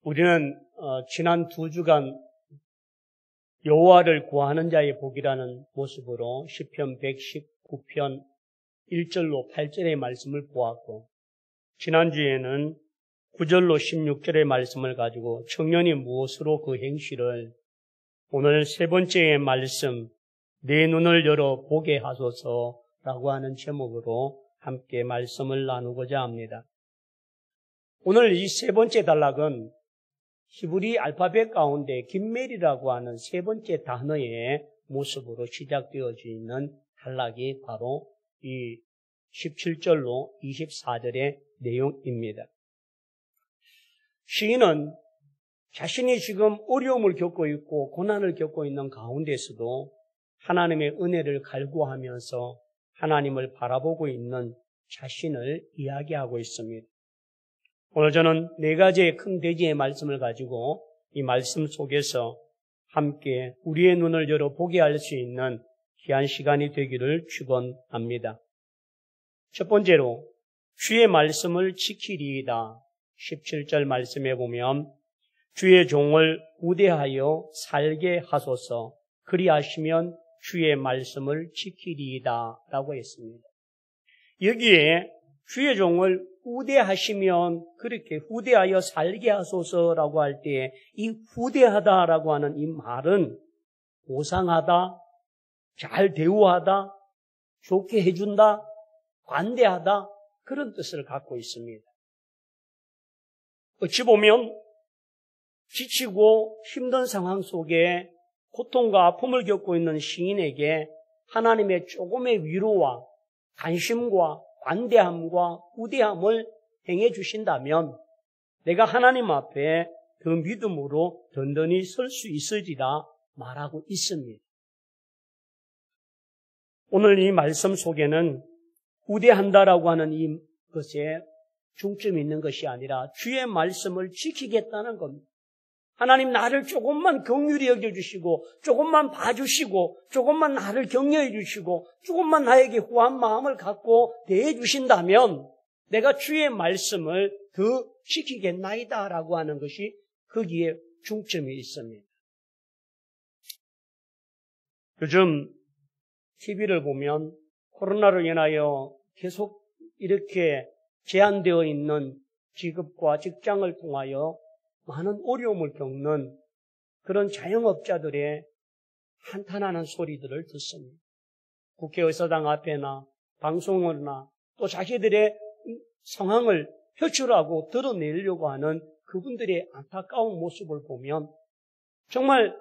우리는 지난 2주간 여호와를 구하는 자의 복이라는 모습으로 시편 119편 1절로 8절의 말씀을 보았고, 지난주에는 9절로 16절의 말씀을 가지고 청년이 무엇으로 그 행실을, 오늘 세 번째의 말씀, 내 눈을 열어 보게 하소서라고 하는 제목으로 함께 말씀을 나누고자 합니다. 오늘 이 세 번째 단락은 히브리 알파벳 가운데 김멜이라고 하는 세 번째 단어의 모습으로 시작되어지는 단락이 바로 이 17절로 24절의 내용입니다. 시인은 자신이 지금 어려움을 겪고 있고 고난을 겪고 있는 가운데서도 하나님의 은혜를 갈구하면서 하나님을 바라보고 있는 자신을 이야기하고 있습니다. 오늘 저는 4가지의 큰 대지의 말씀을 가지고 이 말씀 속에서 함께 우리의 눈을 열어 보게 할 수 있는 귀한 시간이 되기를 축원합니다. 첫 번째로 주의 말씀을 지키리이다. 17절 말씀에 보면 주의 종을 우대하여 살게 하소서, 그리하시면 주의 말씀을 지키리이다 라고 했습니다. 여기에 주의 종을 후대하시면, 그렇게 후대하여 살게 하소서라고 할 때 이 후대하다라고 하는 이 말은 보상하다, 잘 대우하다, 좋게 해준다, 관대하다, 그런 뜻을 갖고 있습니다. 어찌 보면 지치고 힘든 상황 속에 고통과 아픔을 겪고 있는 시인에게 하나님의 조금의 위로와 관심과 관대함과 우대함을 행해 주신다면 내가 하나님 앞에 그 믿음으로 든든히 설 수 있으리라 말하고 있습니다. 오늘 이 말씀 속에는 우대한다라고 하는 이것에 중점이 있는 것이 아니라 주의 말씀을 지키겠다는 겁니다. 하나님, 나를 조금만 긍휼히 여겨주시고 조금만 봐주시고 조금만 나를 격려해 주시고 조금만 나에게 후한 마음을 갖고 대해 주신다면 내가 주의 말씀을 더 지키겠나이다라고 하는 것이 거기에 중점이 있습니다. 요즘 TV를 보면 코로나로 인하여 계속 이렇게 제한되어 있는 직업과 직장을 통하여 많은 어려움을 겪는 그런 자영업자들의 한탄하는 소리들을 듣습니다. 국회의사당 앞에나 방송으로나 또 자기들의 상황을 표출하고 드러내려고 하는 그분들의 안타까운 모습을 보면 정말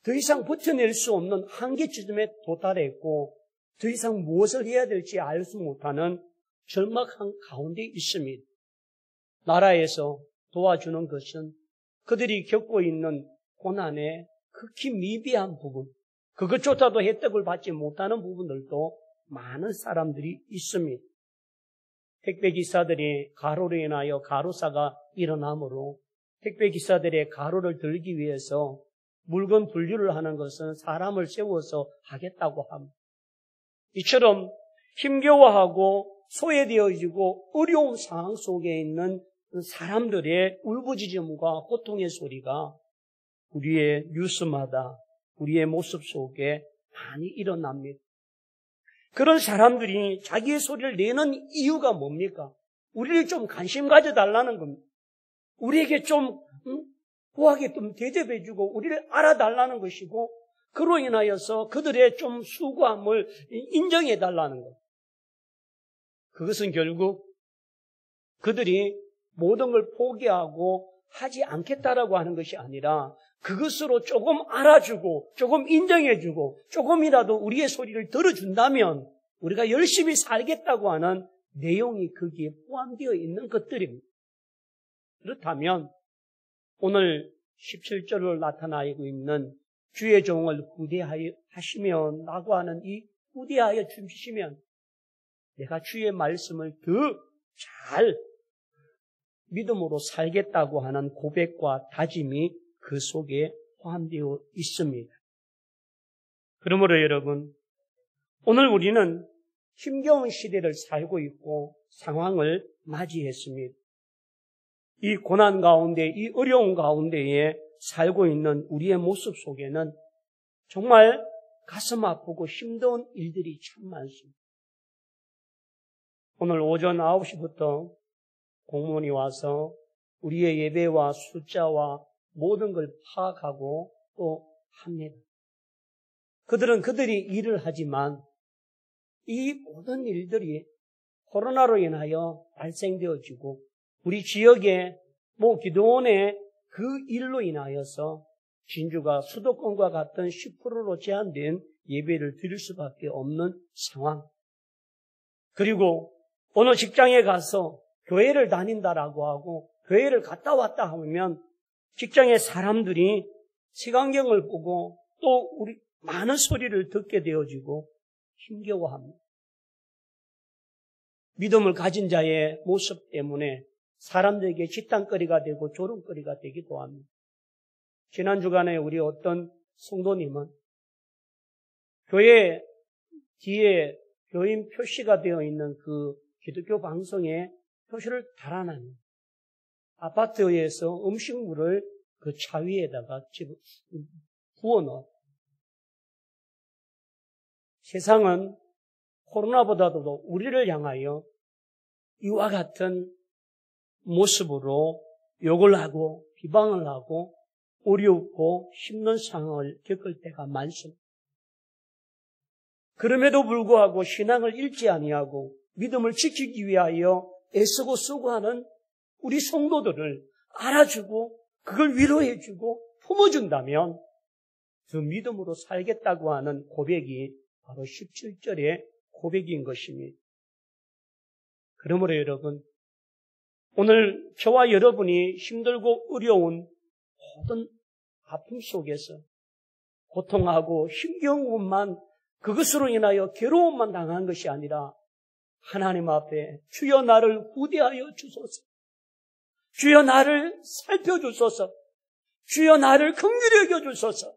더 이상 버텨낼 수 없는 한계점에 도달했고 더 이상 무엇을 해야 될지 알 수 못하는 절망한 가운데 있습니다. 나라에서 도와주는 것은 그들이 겪고 있는 고난의 극히 미비한 부분, 그것조차도 혜택을 받지 못하는 부분들도 많은 사람들이 있습니다. 택배기사들이 가로로 인하여 가로사가 일어나므로 택배기사들의 가로를 들기 위해서 물건 분류를 하는 것은 사람을 세워서 하겠다고 합니다. 이처럼 힘겨워하고 소외되어지고 어려운 상황 속에 있는 사람들의 울부짖음과 고통의 소리가 우리의 뉴스마다 우리의 모습 속에 많이 일어납니다. 그런 사람들이 자기의 소리를 내는 이유가 뭡니까? 우리를 좀 관심 가져달라는 겁니다. 우리에게 좀 후하게 좀 대접해주고 우리를 알아달라는 것이고, 그로 인하여서 그들의 좀 수고함을 인정해달라는 것. 그것은 결국 그들이 모든 걸 포기하고 하지 않겠다라고 하는 것이 아니라 그것으로 조금 알아주고 조금 인정해주고 조금이라도 우리의 소리를 들어준다면 우리가 열심히 살겠다고 하는 내용이 거기에 포함되어 있는 것들입니다. 그렇다면 오늘 17절로 나타나고 있는 주의 종을 후대하여 하시면 라고 하는 이 후대하여 주시면 내가 주의 말씀을 더 잘 믿음으로 살겠다고 하는 고백과 다짐이 그 속에 포함되어 있습니다. 그러므로 여러분, 오늘 우리는 힘겨운 시대를 살고 있고 상황을 맞이했습니다. 이 고난 가운데, 이 어려운 가운데에 살고 있는 우리의 모습 속에는 정말 가슴 아프고 힘든 일들이 참 많습니다. 오늘 오전 9시부터 공무원이 와서 우리의 예배와 숫자와 모든 걸 파악하고 또 합니다. 그들은 그들이 일을 하지만 이 모든 일들이 코로나로 인하여 발생되어지고 우리 지역에 기도원의 그 일로 인하여서 진주가 수도권과 같은 10%로 제한된 예배를 드릴 수밖에 없는 상황. 그리고 어느 직장에 가서 교회를 다닌다라고 하고 교회를 갔다 왔다 하면 직장의 사람들이 색안경을 보고 또 우리 많은 소리를 듣게 되어지고 힘겨워합니다. 믿음을 가진 자의 모습 때문에 사람들에게 지탄거리가 되고 조롱거리가 되기도 합니다. 지난 주간에 우리 어떤 성도님은 교회 뒤에 교인 표시가 되어 있는 그 기독교 방송에 표시를 달아놨습니다. 아파트에서 음식물을 그 차 위에다가 부어넣어. 세상은 코로나보다도 우리를 향하여 이와 같은 모습으로 욕을 하고 비방을 하고 어렵고 힘든 상황을 겪을 때가 많습니다. 그럼에도 불구하고 신앙을 잃지 아니하고 믿음을 지키기 위하여 애쓰고 수고하는 우리 성도들을 알아주고 그걸 위로해주고 품어준다면 그 믿음으로 살겠다고 하는 고백이 바로 17절의 고백인 것입니다. 그러므로 여러분, 오늘 저와 여러분이 힘들고 어려운 모든 아픔 속에서 고통하고 힘겨운 것만 그것으로 인하여 괴로움만 당한 것이 아니라 하나님 앞에 주여 나를 후대하여 주소서, 주여 나를 살펴주소서, 주여 나를 긍휼히 여겨주소서,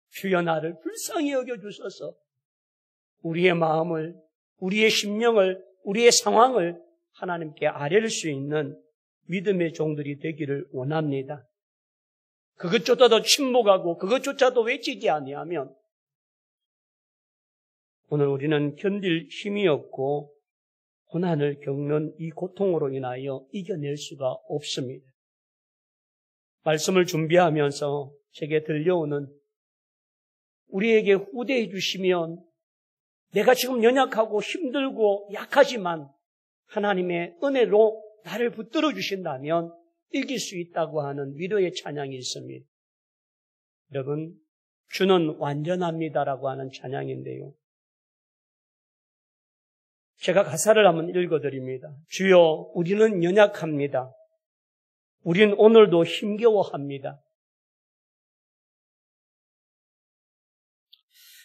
주여 나를 불쌍히 여겨주소서, 우리의 마음을, 우리의 심령을, 우리의 상황을 하나님께 아뢰릴 수 있는 믿음의 종들이 되기를 원합니다. 그것조차도 침묵하고 그것조차도 외치지 아니하면 오늘 우리는 견딜 힘이 없고 고난을 겪는 이 고통으로 인하여 이겨낼 수가 없습니다. 말씀을 준비하면서 제게 들려오는 우리에게 후대해 주시면 내가 지금 연약하고 힘들고 약하지만 하나님의 은혜로 나를 붙들어 주신다면 이길 수 있다고 하는 위로의 찬양이 있습니다. 여러분, 주는 완전합니다라고 하는 찬양인데요. 제가 가사를 한번 읽어드립니다. 주여, 우리는 연약합니다. 우린 오늘도 힘겨워합니다.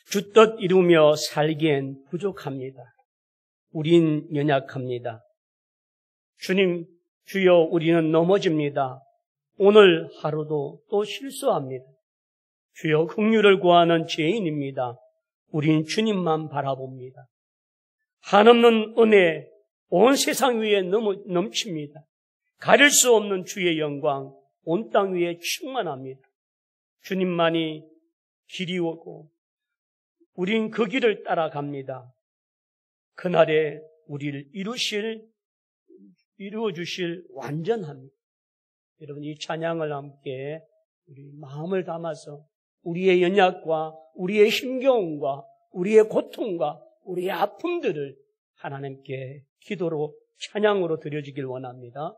주 뜻 이루며 살기엔 부족합니다. 우린 연약합니다. 주님, 주여, 우리는 넘어집니다. 오늘 하루도 또 실수합니다. 주여, 긍휼을 구하는 죄인입니다. 우린 주님만 바라봅니다. 한없는 은혜, 온 세상 위에 넘칩니다. 가릴 수 없는 주의 영광, 온 땅 위에 충만합니다. 주님만이 길이 오고 우린 그 길을 따라갑니다. 그날에 우리를 이루어주실 완전합니다. 여러분, 이 찬양을 함께 우리 마음을 담아서 우리의 연약과 우리의 힘겨움과 우리의 고통과 우리의 아픔들을 하나님께 기도로 찬양으로 드려지길 원합니다.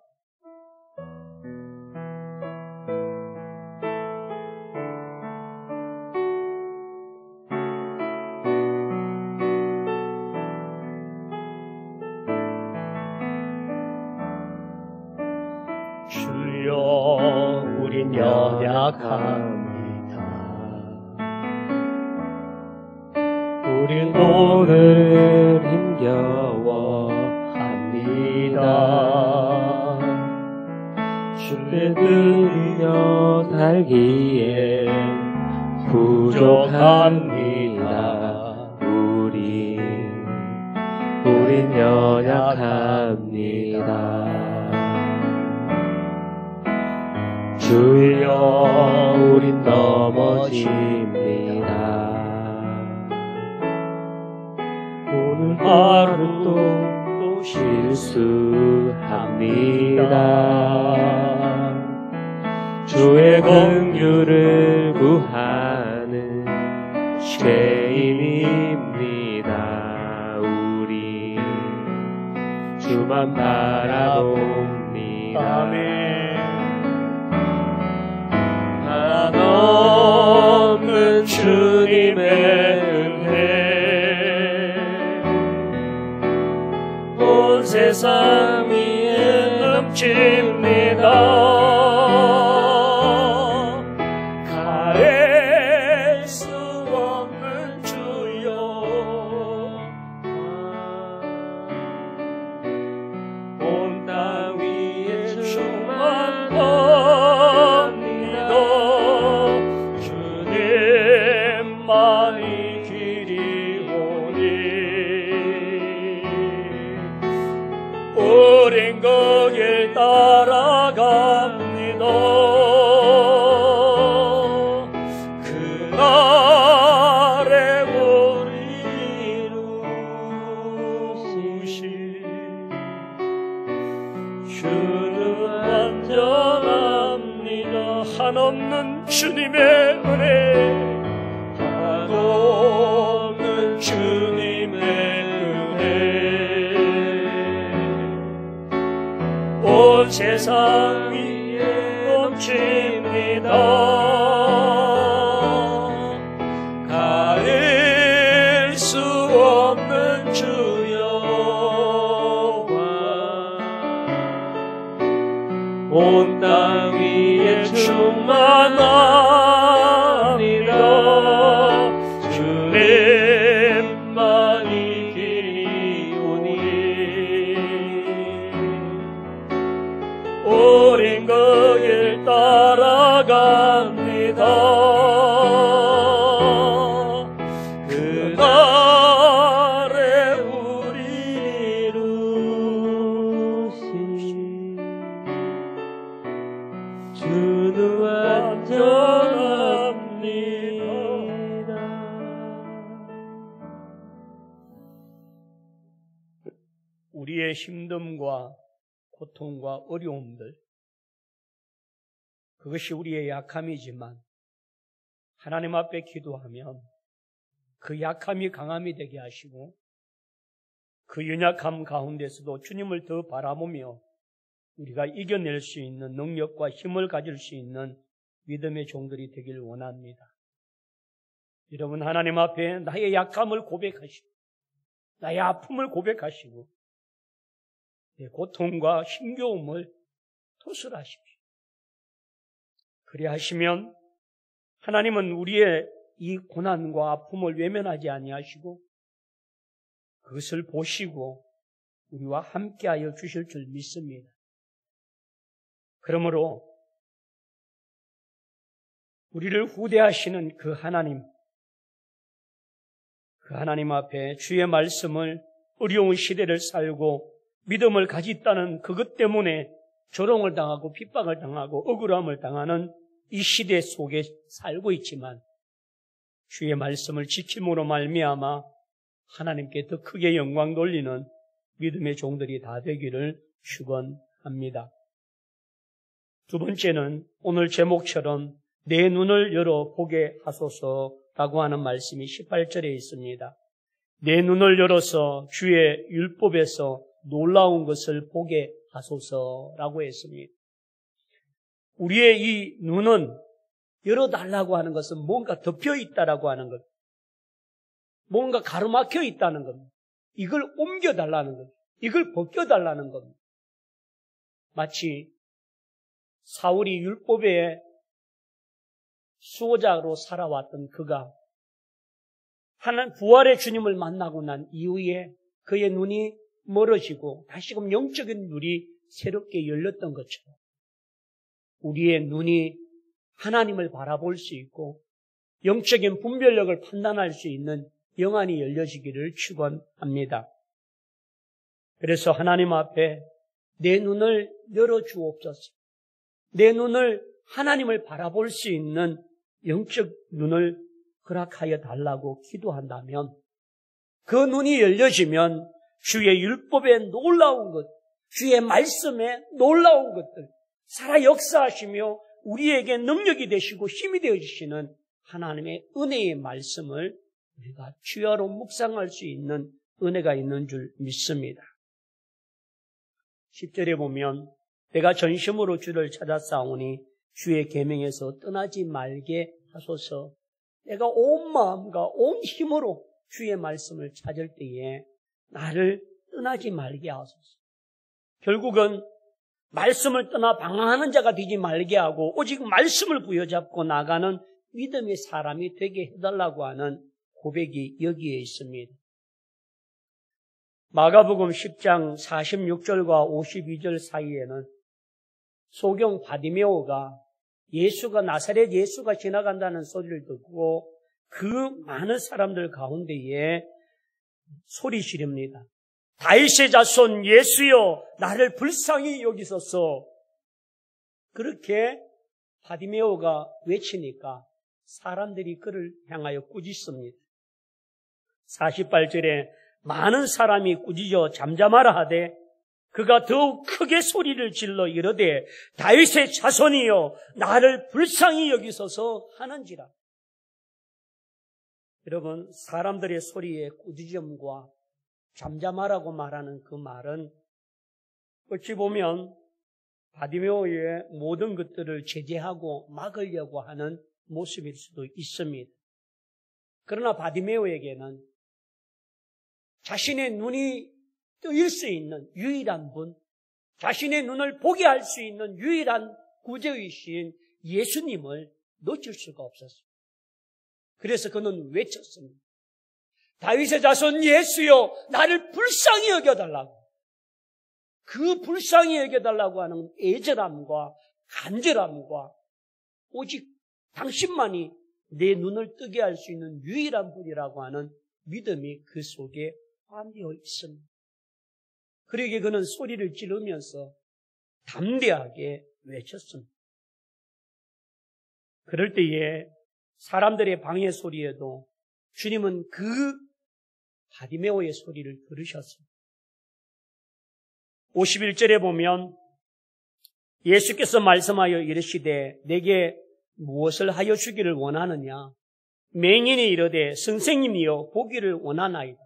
주여, 우린 연약합니다. 우린 오늘 힘겨워합니다. 주를 들으며 살기에 부족합니다. 우린 연약합니다. 주여 우린 넘어집니다. 오늘 하루도 또 실수합니다. 주의 긍휼을 구하는 죄인입니다. 우리 주만 바라봅니다. 아멘. 한없는 주님의 은혜 온 세상 위에 넘칩니다. 가릴 수 없는 주여 온 땅 위에 충만합니다. 주님만이 길이 오니 우린 거길 따라갑니다. 그날에 우리 이루신 주는 완전합니다. 한없는 주님의 은혜, 한없는 주님의 은혜 온 세상 위에 넘칩니다. 가릴 수 없는 주여와 온 땅 위에 충만합니다. 주님만이 길이 오니 우린 거길 따라갑니다. 그날에 우리 이루신 주는 완전합니다. 우리의 힘듦과 고통과 어려움들, 그것이 우리의 약함이지만 하나님 앞에 기도하면 그 약함이 강함이 되게 하시고 그 연약함 가운데서도 주님을 더 바라보며 우리가 이겨낼 수 있는 능력과 힘을 가질 수 있는 믿음의 종들이 되길 원합니다. 여러분, 하나님 앞에 나의 약함을 고백하시고 나의 아픔을 고백하시고 내 고통과 힘겨움을 토설하십시오. 그래 하시면 하나님은 우리의 이 고난과 아픔을 외면하지 아니하시고 그것을 보시고 우리와 함께하여 주실 줄 믿습니다. 그러므로 우리를 후대하시는 그 하나님 앞에 주의 말씀을 어려운 시대를 살고 믿음을 가졌다는 그것 때문에 조롱을 당하고 핍박을 당하고 억울함을 당하는 이 시대 속에 살고 있지만 주의 말씀을 지킴으로 말미암아 하나님께 더 크게 영광 돌리는 믿음의 종들이 다 되기를 축원합니다. 두 번째는 오늘 제목처럼 내 눈을 열어 보게 하소서라고 하는 말씀이 18절에 있습니다. 내 눈을 열어서 주의 율법에서 놀라운 것을 보게 하소서라고 했습니다. 우리의 이 눈은 열어달라고 하는 것은 뭔가 덮여 있다라고 하는 것, 뭔가 가로막혀 있다는 겁니다. 이걸 옮겨달라는 겁니다. 이걸 벗겨달라는 겁니다. 마치 사울이 율법의 수호자로 살아왔던 그가 하나님 부활의 주님을 만나고 난 이후에 그의 눈이 멀어지고 다시금 영적인 눈이 새롭게 열렸던 것처럼 우리의 눈이 하나님을 바라볼 수 있고 영적인 분별력을 판단할 수 있는 영안이 열려지기를 축원합니다. 그래서 하나님 앞에 내 눈을 열어주옵소서. 내 눈을 하나님을 바라볼 수 있는 영적 눈을 허락하여 달라고 기도한다면 그 눈이 열려지면 주의 율법에 놀라운 것, 주의 말씀에 놀라운 것들, 살아 역사하시며 우리에게 능력이 되시고 힘이 되어주시는 하나님의 은혜의 말씀을 우리가 주야로 묵상할 수 있는 은혜가 있는 줄 믿습니다. 10절에 보면 내가 전심으로 주를 찾아싸우니 주의 계명에서 떠나지 말게 하소서. 내가 온 마음과 온 힘으로 주의 말씀을 찾을 때에 나를 떠나지 말게 하소서. 결국은 말씀을 떠나 방황하는 자가 되지 말게 하고 오직 말씀을 부여잡고 나가는 믿음의 사람이 되게 해달라고 하는 고백이 여기에 있습니다. 마가복음 10장 46절과 52절 사이에는 소경 바디메오가 예수가 나사렛 예수가 지나간다는 소리를 듣고 그 많은 사람들 가운데에 소리 지릅니다. 다윗의 자손 예수여 나를 불쌍히 여기소서. 그렇게 바디메오가 외치니까 사람들이 그를 향하여 꾸짖습니다. 48절에 많은 사람이 꾸짖어 잠잠하라 하되 그가 더욱 크게 소리를 질러 이르되 다윗의 자손이여 나를 불쌍히 여기소서 하는지라. 여러분, 사람들의 소리에 꾸짖음과 잠잠하라고 말하는 그 말은 어찌 보면 바디메오의 모든 것들을 제재하고 막으려고 하는 모습일 수도 있습니다. 그러나 바디메오에게는 자신의 눈이 뜨일 수 있는 유일한 분, 자신의 눈을 보게 할 수 있는 유일한 구주이신 예수님을 놓칠 수가 없었습니다. 그래서 그는 외쳤습니다. 다윗의 자손 예수여 나를 불쌍히 여겨달라고. 그 불쌍히 여겨달라고 하는 애절함과 간절함과 오직 당신만이 내 눈을 뜨게 할 수 있는 유일한 분이라고 하는 믿음이 그 속에 포함되어 있습니다. 그러기에 그는 소리를 지르면서 담대하게 외쳤습니다. 그럴 때에 사람들의 방해 소리에도 주님은 그 바디메오의 소리를 들으셨습니다. 51절에 보면 예수께서 말씀하여 이르시되 내게 무엇을 하여 주기를 원하느냐? 맹인이 이르되 선생님이여 보기를 원하나이다.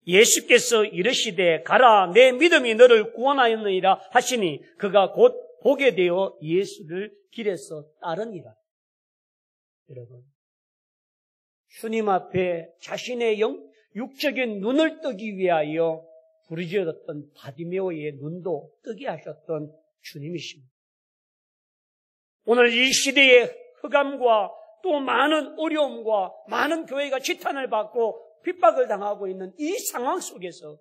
예수께서 이르시되 가라 내 믿음이 너를 구원하였느니라 하시니 그가 곧 보게 되어 예수를 길에서 따르니라. 여러분, 주님 앞에 자신의 육적인 눈을 뜨기 위하여 부르짖었던 바디메오의 눈도 뜨게 하셨던 주님이십니다. 오늘 이 시대의 흑암과 또 많은 어려움과 많은 교회가 지탄을 받고 핍박을 당하고 있는 이 상황 속에서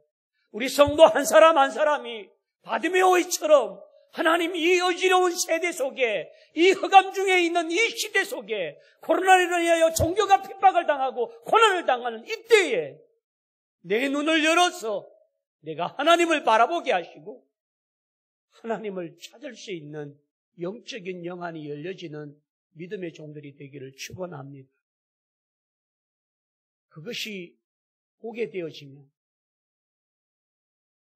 우리 성도 한 사람 한 사람이 바디메오이처럼 하나님 이 어지러운 세대 속에 이 흑암 중에 있는 이 시대 속에 코로나로 인하여 종교가 핍박을 당하고 고난을 당하는 이때에 내 눈을 열어서 내가 하나님을 바라보게 하시고 하나님을 찾을 수 있는 영적인 영안이 열려지는 믿음의 종들이 되기를 축원합니다. 그것이 보게 되어지면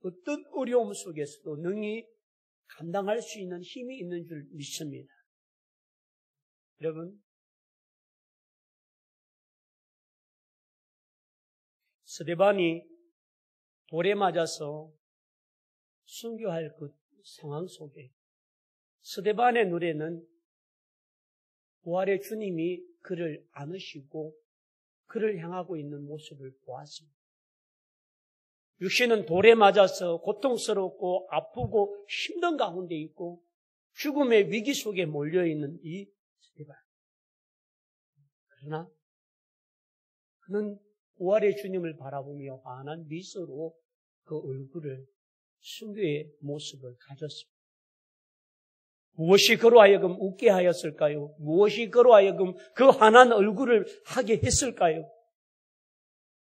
어떤 어려움 속에서도 능히 감당할 수 있는 힘이 있는 줄 믿습니다. 여러분, 스데반이 돌에 맞아서 순교할 그 상황 속에 스데반의 눈에는 부활의 주님이 그를 안으시고 그를 향하고 있는 모습을 보았습니다. 육신은 돌에 맞아서 고통스럽고 아프고 힘든 가운데 있고 죽음의 위기 속에 몰려있는 이 스데반. 그러나 그는 부활의 주님을 바라보며 환한 미소로 그 얼굴을 순교의 모습을 가졌습니다. 무엇이 그로 하여금 웃게 하였을까요? 무엇이 그로 하여금 그 환한 얼굴을 하게 했을까요?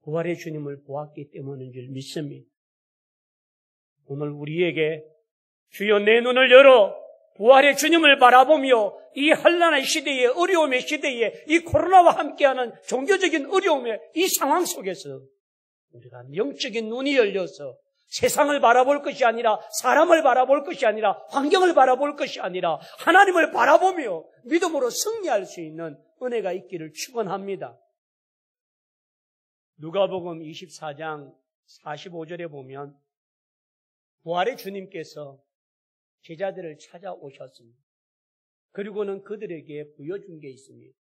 부활의 주님을 보았기 때문인 줄 믿습니다. 오늘 우리에게 주여 내 눈을 열어 부활의 주님을 바라보며 이 환난의 시대에, 어려움의 시대에, 이 코로나와 함께하는 종교적인 어려움의 이 상황 속에서 우리가 영적인 눈이 열려서 세상을 바라볼 것이 아니라, 사람을 바라볼 것이 아니라, 환경을 바라볼 것이 아니라 하나님을 바라보며 믿음으로 승리할 수 있는 은혜가 있기를 축원합니다. 누가복음 24장 45절에 보면 부활의 주님께서 제자들을 찾아오셨습니다. 그리고는 그들에게 부여준 게 있습니다.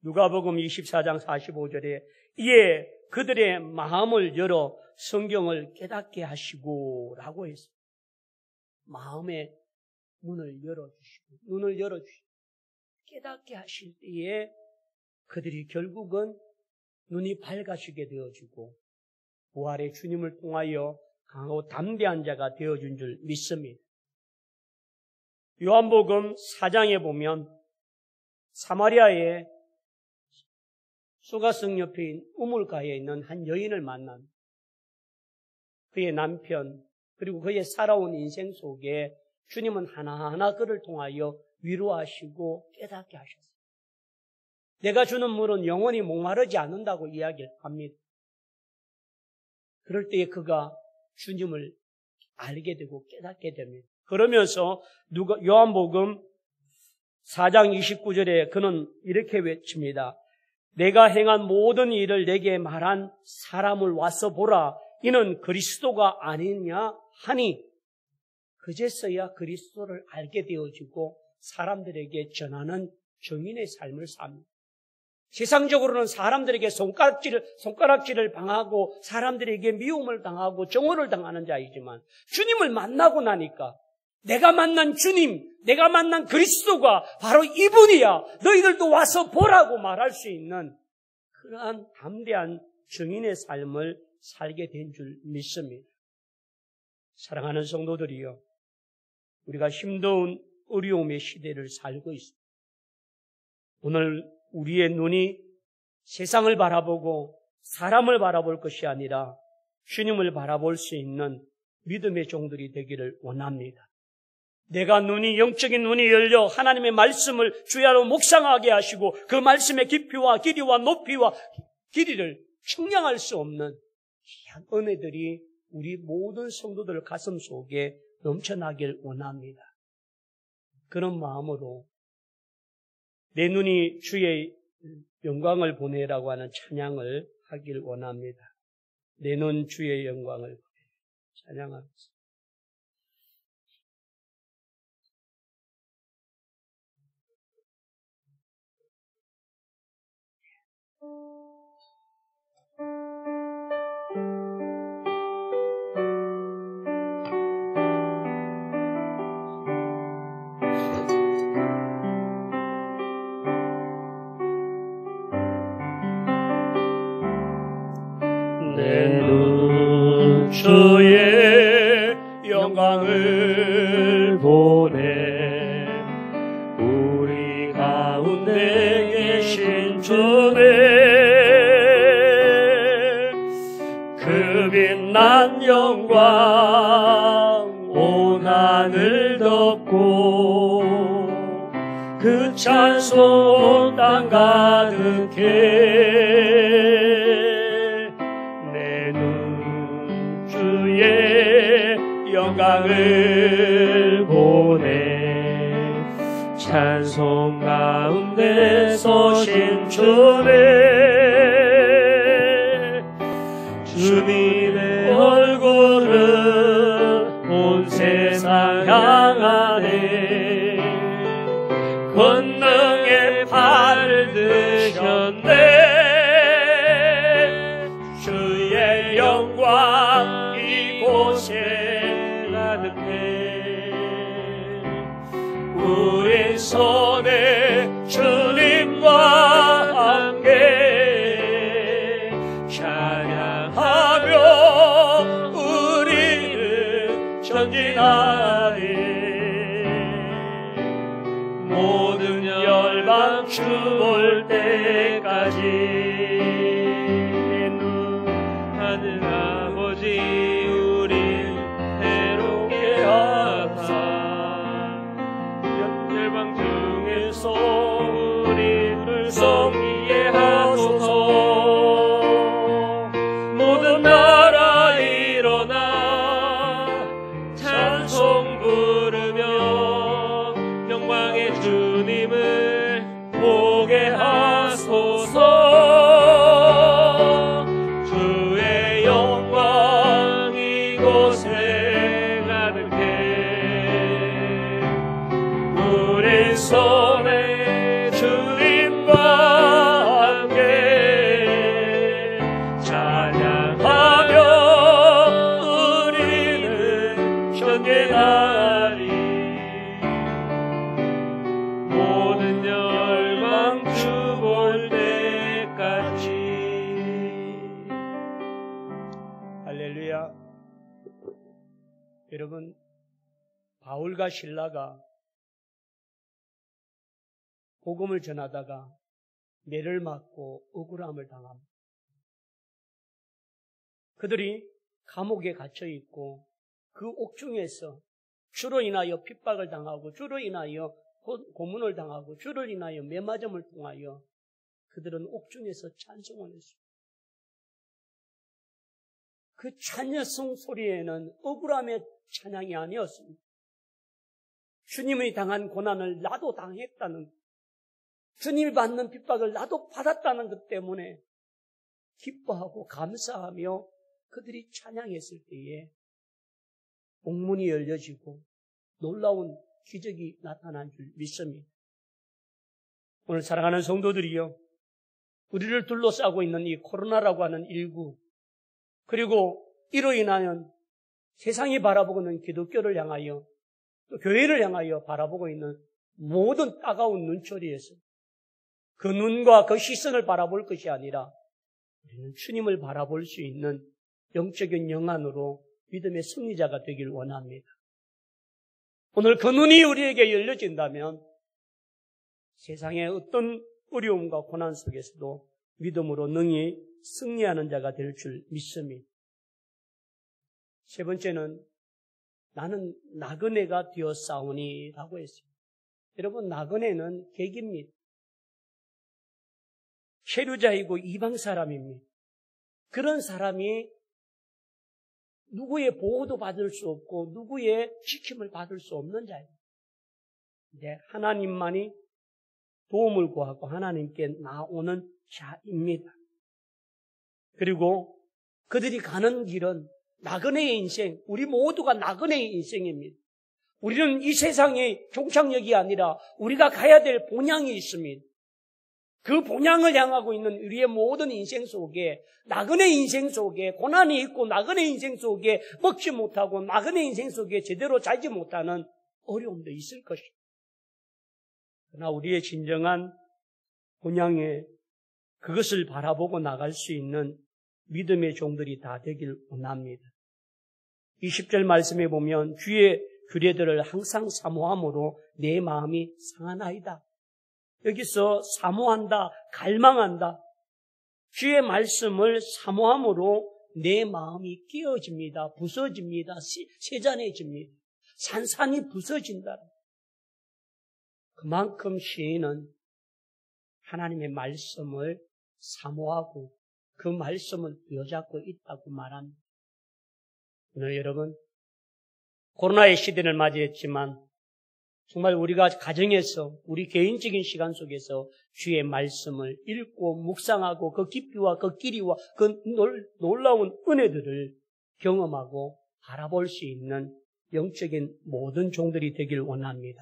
누가복음 24장 45절에 이에 그들의 마음을 열어 성경을 깨닫게 하시고 라고 했습니다. 마음의 문을 열어주시고 눈을 열어주시고 깨닫게 하실 때에 그들이 결국은 눈이 밝아지게 되어지고 부활의 주님을 통하여 강하고 담대한 자가 되어준 줄 믿습니다. 요한복음 4장에 보면 사마리아의 소가성 옆에 우물가에 있는 한 여인을 만난 그의 남편 그리고 그의 살아온 인생 속에 주님은 하나하나 그를 통하여 위로하시고 깨닫게 하셨어요. 내가 주는 물은 영원히 목마르지 않는다고 이야기를 합니다. 그럴 때에 그가 주님을 알게 되고 깨닫게 됩니다. 그러면서 요한복음 4장 29절에 그는 이렇게 외칩니다. 내가 행한 모든 일을 내게 말한 사람을 와서 보라. 이는 그리스도가 아니냐 하니 그제서야 그리스도를 알게 되어지고 사람들에게 전하는 증인의 삶을 삽니다. 세상적으로는 사람들에게 손가락질을 당하고 사람들에게 미움을 당하고 정오를 당하는 자이지만 주님을 만나고 나니까 내가 만난 주님, 내가 만난 그리스도가 바로 이분이야. 너희들도 와서 보라고 말할 수 있는 그러한 담대한 증인의 삶을 살게 된 줄 믿습니다. 사랑하는 성도들이여, 우리가 힘든 어려움의 시대를 살고 있습니다. 오늘 우리의 눈이 세상을 바라보고 사람을 바라볼 것이 아니라 주님을 바라볼 수 있는 믿음의 종들이 되기를 원합니다. 내가 영적인 눈이 열려 하나님의 말씀을 주야로 묵상하게 하시고 그 말씀의 깊이와 길이와 높이와 길이를 측량할 수 없는 귀한 은혜들이 우리 모든 성도들 가슴 속에 넘쳐나길 원합니다. 그런 마음으로 내 눈이 주의 영광을 보내라고 하는 찬양을 하길 원합니다. 내 눈 주의 영광을 보내 찬양합니다. 내 눈 주의 영광을 보내 우리 가운데 계신 주의 그 빛난 영광 온 하늘 덮고 그 찬송 온 땅 가득해 영광을 보내 찬송 가운데 서신 주님의 얼굴은 온 세상 향하네 권능의 팔을 드셨네 주의 영광 이곳에 우리 손에 주님과 함께 찬양하며 우리는 전진하리 모든 열방 주 볼 때까지 하늘 아버지 우리 새롭게 하사 열방 중에 주께서 우리를 섬기게 하소서. 모든 나라 일어나 찬송 부르며 영광의 주님을 보게 하소서. 주의 영광 이곳에 가득해 우리 손에 주님과 함께 찬양하며 우리는 전개하리. 모든 열방 주 볼 때까지. 할렐루야. 여러분, 바울과 실라가 복음을 전하다가 매를 맞고 억울함을 당합니다. 그들이 감옥에 갇혀 있고 그 옥중에서 주로 인하여 핍박을 당하고 주로 인하여 고문을 당하고 주로 인하여 매맞음을 통하여 그들은 옥중에서 찬송을 했습니다. 그 찬송 소리에는 억울함의 찬양이 아니었습니다. 주님이 당한 고난을 나도 당했다는 것, 주님이 받는 핍박을 나도 받았다는 것 때문에 기뻐하고 감사하며 그들이 찬양했을 때에 옥문이 열려지고 놀라운 기적이 나타난 줄 믿습니다. 오늘 사랑하는 성도들이요, 우리를 둘러싸고 있는 이 코로나라고 하는 일구, 그리고 이로 인하여 세상이 바라보고 있는 기독교를 향하여 또 교회를 향하여 바라보고 있는 모든 따가운 눈초리에서 그 눈과 그 시선을 바라볼 것이 아니라 우리는 주님을 바라볼 수 있는 영적인 영안으로 믿음의 승리자가 되길 원합니다. 오늘 그 눈이 우리에게 열려진다면 세상의 어떤 어려움과 고난 속에서도 믿음으로 능히 승리하는 자가 될 줄 믿습니다. 세 번째는 나는 나그네가 되었사오니 라고 했습니다. 여러분, 나그네는 객입니다. 체류자이고 이방 사람입니다. 그런 사람이 누구의 보호도 받을 수 없고 누구의 지킴을 받을 수 없는 자입니다. 이제 하나님만이 도움을 구하고 하나님께 나오는 자입니다. 그리고 그들이 가는 길은 나그네의 인생, 우리 모두가 나그네의 인생입니다. 우리는 이 세상의 종착역이 아니라 우리가 가야 될 본향이 있습니다. 그 본향을 향하고 있는 우리의 모든 인생 속에, 나그네 인생 속에 고난이 있고, 나그네 인생 속에 먹지 못하고, 나그네 인생 속에 제대로 살지 못하는 어려움도 있을 것입니다. 그러나 우리의 진정한 본향에 그것을 바라보고 나갈 수 있는 믿음의 종들이 다 되길 원합니다. 20절 말씀에 보면 주의 규례들을 항상 사모함으로 내 마음이 상하나이다. 여기서 사모한다, 갈망한다. 주의 말씀을 사모함으로 내 마음이 깨어집니다. 부서집니다. 세잔해집니다. 산산이 부서진다. 그만큼 시인은 하나님의 말씀을 사모하고 그 말씀을 부여잡고 있다고 말합니다. 오늘 여러분, 코로나의 시대를 맞이했지만 정말 우리가 가정에서 우리 개인적인 시간 속에서 주의 말씀을 읽고 묵상하고 그 깊이와 그 길이와 그 놀라운 은혜들을 경험하고 바라볼 수 있는 영적인 모든 종들이 되길 원합니다.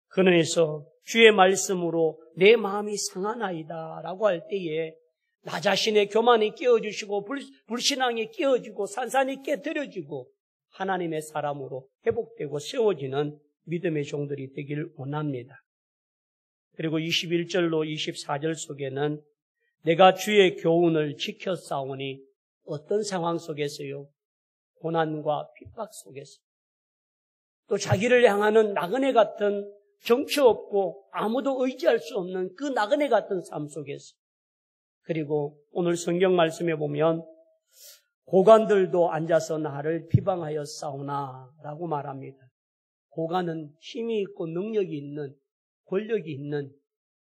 그러면서 주의 말씀으로 내 마음이 상하나이다 라고 할 때에 나 자신의 교만이 깨어주시고 불신앙이 깨어지고 산산이 깨뜨려지고 하나님의 사람으로 회복되고 세워지는 믿음의 종들이 되길 원합니다. 그리고 21절로 24절 속에는 내가 주의 교훈을 지켰사오니 어떤 상황 속에서요? 고난과 핍박 속에서. 또 자기를 향하는 나그네 같은 정처 없고 아무도 의지할 수 없는 그 나그네 같은 삶 속에서. 그리고 오늘 성경 말씀에 보면 고관들도 앉아서 나를 비방하여 싸우나 라고 말합니다. 고관은 힘이 있고 능력이 있는 권력이 있는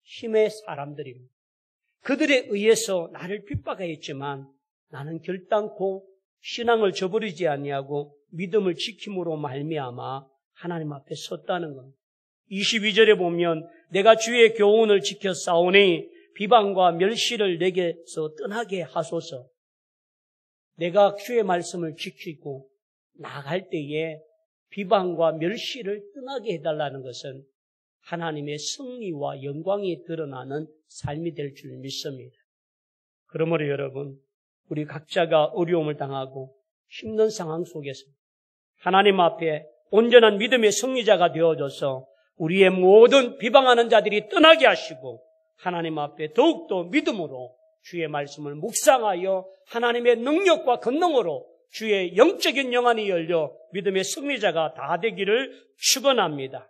힘의 사람들입니다. 그들에 의해서 나를 핍박하였지만 나는 결단코 신앙을 저버리지 아니하고 믿음을 지킴으로 말미암아 하나님 앞에 섰다는 겁니다. 22절에 보면 내가 주의 교훈을 지켜 싸우니 비방과 멸시를 내게서 떠나게 하소서. 내가 주의 말씀을 지키고 나갈 때에 비방과 멸시를 떠나게 해달라는 것은 하나님의 승리와 영광이 드러나는 삶이 될 줄 믿습니다. 그러므로 여러분, 우리 각자가 어려움을 당하고 힘든 상황 속에서 하나님 앞에 온전한 믿음의 승리자가 되어줘서 우리의 모든 비방하는 자들이 떠나게 하시고 하나님 앞에 더욱더 믿음으로 주의 말씀을 묵상하여 하나님의 능력과 권능으로 주의 영적인 영안이 열려 믿음의 승리자가 다 되기를 축원합니다.